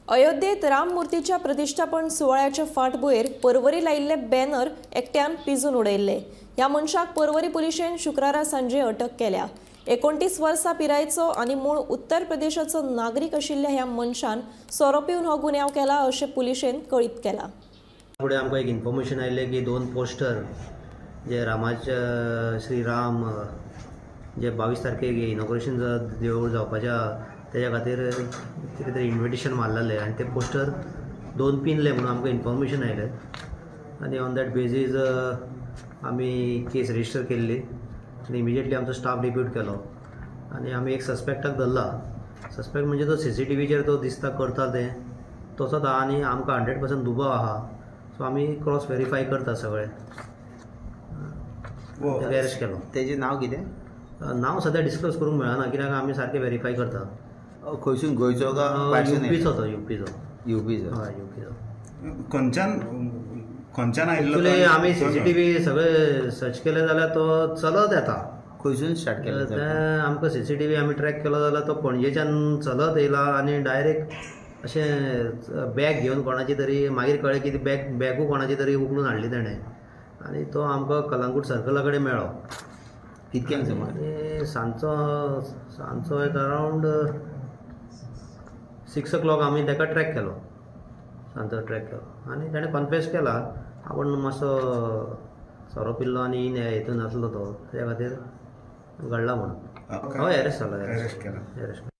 अयोध्येत राम मूर्तीच्या प्रतिष्ठापन सुवाळ्याच्या फाटभुंयेर परवरी लायिल्ले बॅनर एकट्यान पिजून उडयल्ले। ह्या मनशाक परवरी पुलिशेन शुक्रारा सांजे अटक केल्या। 29 वर्सां पिरायेचो आनी मूळ उत्तर प्रदेशाचो नागरीक आशिल्ल्या ह्या मनशान सोरो पिवन हो गुन्यांव केला अशें पुलिशेन कळीत केला। पुढे आमकां एक इन्फॉर्मेशन आयिल्लें की 2 पोस्टर जे रामाचे श्रीराम जे 22 तारखेक इनॉग्रेशन देवूळ जावपाच्या तेज्या खातीर कितें तरी इन्विटेशन मारलेलें आनी ते पोस्टर 2 पिनले म्हणून आमकां इन्फॉर्मेशन आयलें आनी ऑन दॅट बेजीस आमी केस रजिस्टर केल्ली आनी इमिजिएटली आमचो स्टाफ डिप्यूट केलो आनी आमी एक सस्पेक्टाक धरला। सस्पेक्ट म्हणजे तो CCTVचेर तो दिसता करता तें तसोच आहा आनी आमकां 100% दुबाव आहा, सो आमी क्रॉस व्हेरीफाय करता सगळें। अरेस्ट केलो। तेजें नांव कितें? नांव सद्या डिस्क्लोज करूंक मेळना कित्याक आमी सारकें व्हेरीफाय करता। खंयसून गोंयचो का यूपीचो तो यूपीचो हय यूपीचो। खंयच्यान आयिल्लो? एक्चुअली आमी CCTV सगळे सर्च केले जाल्यार तो चलत येता। खंयसून स्टार्ट केलो तें आमकां CCTV आमी ट्रॅक केलो जाल्यार तो पणजेच्यान चलत येयला आनी डायरेक्ट अशें बॅग घेवन कोणाची तरी मागीर कळ्ळें की ती बॅगू कोणाची तरी उखलून हाडली ताणें आनी तो आमकां कलंगूट सर्कला कडेन मेळ्ळो। कितक्यांक सुमार? आनी सांजचो एक अरावंड 6 o'clock आमी ताका ट्रॅक केलो, सांजचो ट्रॅक केलो आनी ताणें कन्फेस केला आपूण मातसो सोरो पिल्लो आनी हितून आसलो तो त्या खातीर घडला म्हणून। हय, अरेस्ट जालो। अरेस्ट केला।